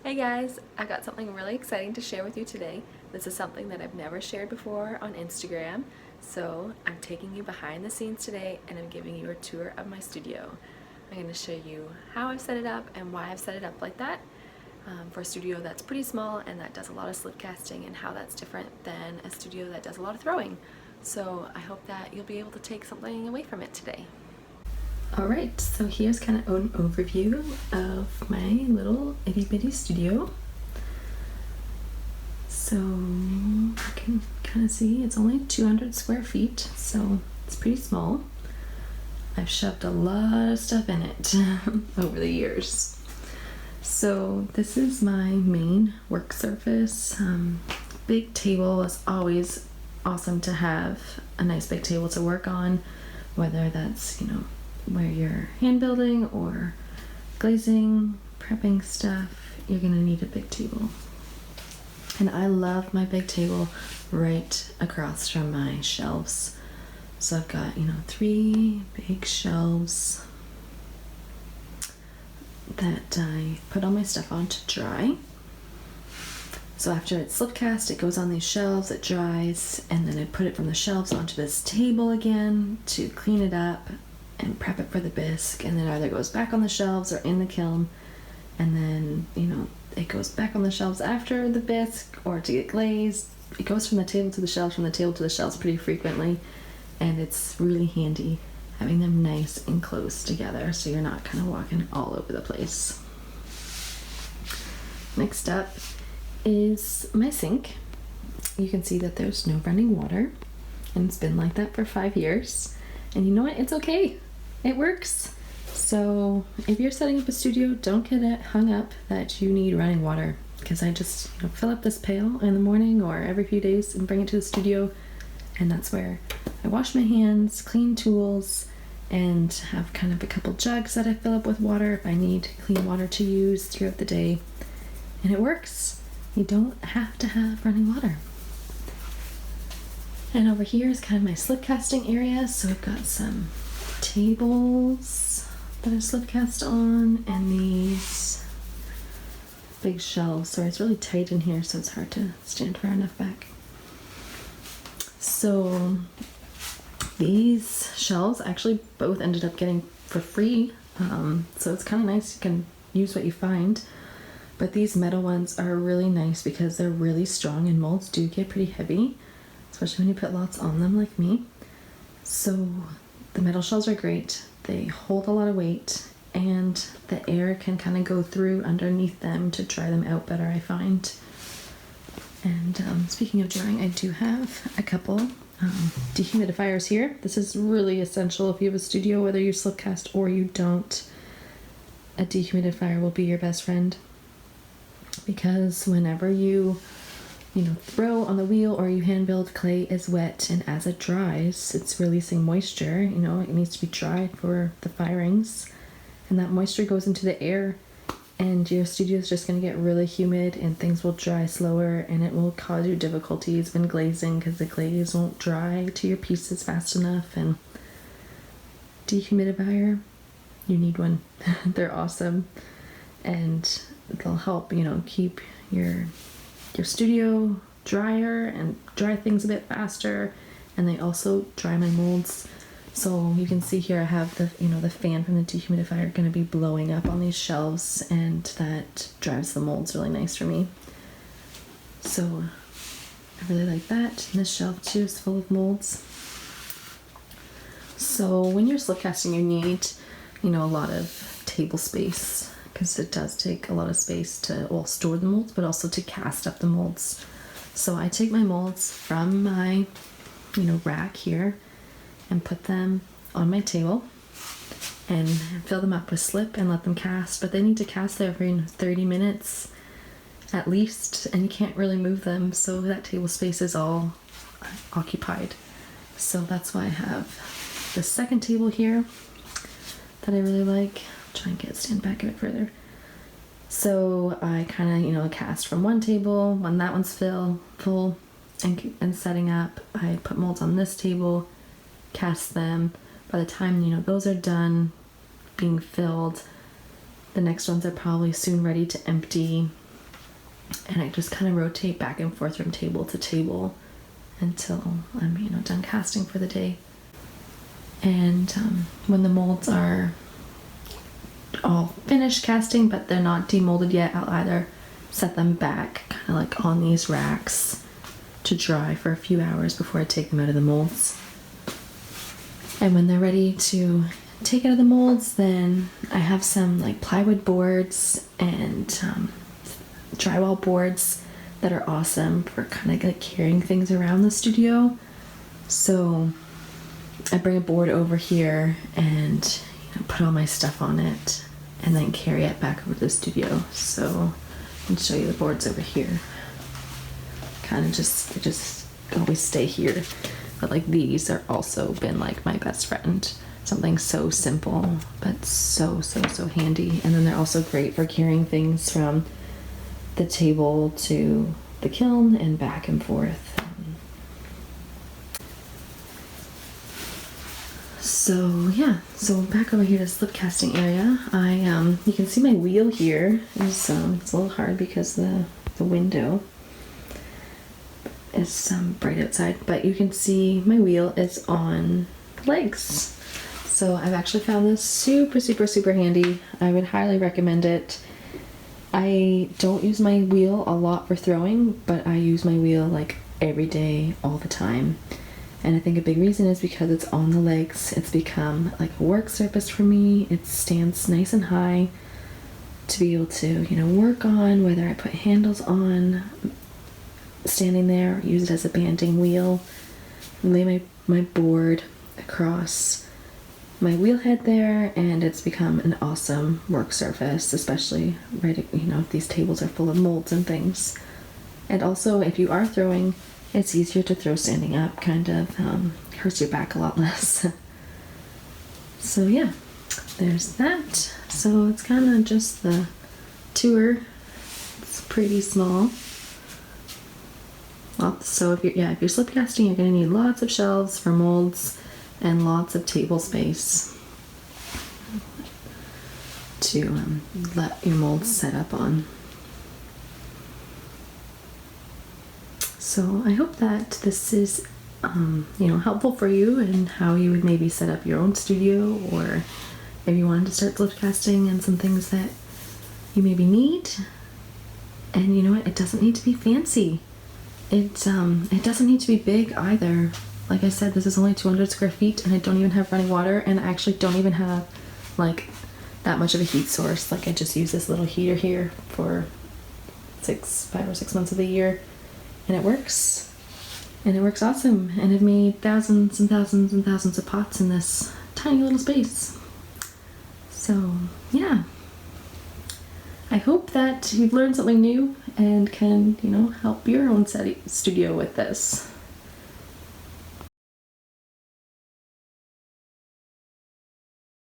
Hey guys, I've got something really exciting to share with you today. This is something that I've never shared before on Instagram, so I'm taking you behind the scenes today and I'm giving you a tour of my studio. I'm going to show you how I've set it up and why I've set it up like that for a studio that's pretty small and that does a lot of slip casting, and how that's different than a studio that does a lot of throwing. So I hope that you'll be able to take something away from it today. Alright, so here's kind of an overview of my little itty bitty studio. So you can kind of see it's only 200 square feet, so it's pretty small. I've shoved a lot of stuff in it over the years. So this is my main work surface. Big table is always awesome to have a nice big table to work on, whether that's, where you're hand building or glazing, prepping stuff, you're gonna need a big table. And I love my big table right across from my shelves. So I've got, 3 big shelves that I put all my stuff on to dry. So after it's slip cast, it goes on these shelves, it dries, and then I put it from the shelves onto this table again to clean it up and prep it for the bisque, and then either goes back on the shelves or in the kiln, and then it goes back on the shelves after the bisque or to get glazed. It goes from the table to the shelves, from the table to the shelves pretty frequently, and it's really handy having them nice and close together so you're not kind of walking all over the place. Next up is my sink. You can see that there's no running water, and it's been like that for 5 years. And you know what? It's okay. It works. So if you're setting up a studio, don't get it hung up that you need running water, because I just fill up this pail in the morning or every few days and bring it to the studio, and that's where I wash my hands, clean tools, and have kind of a couple jugs that I fill up with water if I need clean water to use throughout the day. And it works. You don't have to have running water. And over here is kind of my slip casting area. So I've got some tables that I slip cast on, and these big shelves. Sorry, it's really tight in here, so it's hard to stand far enough back. So these shelves actually both ended up getting for free. So it's kind of nice. You can use what you find. But these metal ones are really nice because they're really strong, and molds do get pretty heavy, especially when you put lots on them like me. So the metal shelves are great. They hold a lot of weight, and the air can kind of go through underneath them to dry them out better, I find. And speaking of drying, I do have a couple dehumidifiers here. This is really essential if you have a studio, whether you slip cast or you don't. A dehumidifier will be your best friend, because whenever you throw on the wheel or you hand build, clay is wet, and as it dries, it's releasing moisture. It needs to be dry for the firings, and that moisture goes into the air, and your studio is just going to get really humid, and things will dry slower, and it will cause you difficulties when glazing because the glaze won't dry to your pieces fast enough. And dehumidifier, you need one. They're awesome, and they'll help keep your studio drier and dry things a bit faster. And they also dry my molds. So you can see here I have the the fan from the dehumidifier going to be blowing up on these shelves, and that dries the molds really nice for me. So I really like that. And this shelf too is full of molds. So when you're slip casting, you need a lot of table space, because it does take a lot of space to store the molds, but also to cast up the molds. So I take my molds from my rack here and put them on my table and fill them up with slip and let them cast. But they need to cast there for 30 minutes at least, and you can't really move them, so that table space is all occupied. So that's why I have the second table here that I really like. I'll try and stand back a bit further. So I kind of cast from one table. When that one's full and setting up, I put molds on this table, cast them. By the time those are done being filled, the next ones are probably soon ready to empty, and I just kind of rotate back and forth from table to table until I'm, you know, done casting for the day. And when the molds are all finished casting, but they're not demolded yet, I'll either set them back kind of like on these racks to dry for a few hours before I take them out of the molds. And when they're ready to take out of the molds, then I have some like plywood boards and drywall boards that are awesome for kind of like carrying things around the studio. So I bring a board over here and, you know, put all my stuff on it and then carry it back over to the studio. So I can show you the boards over here. Kind of just always stay here. But like these are also been like my best friend. Something so simple, but so handy. And then they're also great for carrying things from the table to the kiln and back and forth. So yeah, so back over here to the slip casting area. You can see my wheel here. It's a little hard because the window is bright outside, but you can see my wheel is on legs. So I've actually found this super handy. I would highly recommend it. I don't use my wheel a lot for throwing, but I use my wheel like every day, all the time. And I think a big reason is because it's on the legs. It's become like a work surface for me. It stands nice and high to be able to, you know, work on, whether I put handles on, standing there, or use it as a banding wheel, lay my board across my wheel head there, and it's become an awesome work surface, especially right, you know, if these tables are full of molds and things. And also, if you are throwing, it's easier to throw standing up, kind of hurts your back a lot less. So yeah, there's that. So it's kind of just the tour. It's pretty small. So if you're slip casting, you're going to need lots of shelves for molds and lots of table space to let your molds set up on. So I hope that this is you know, helpful for you and how you would maybe set up your own studio, or if you wanted to start slip casting and some things that you maybe need. And you know what, it doesn't need to be fancy. It doesn't need to be big either. Like I said, this is only 200 square feet and I don't even have running water, and I actually don't even have like that much of a heat source. Like I just use this little heater here for 5 or 6 months of the year, and it works. And it works awesome. And I've made thousands and thousands and thousands of pots in this tiny little space. So yeah, I hope that you've learned something new and can, you know, help your own studio with this.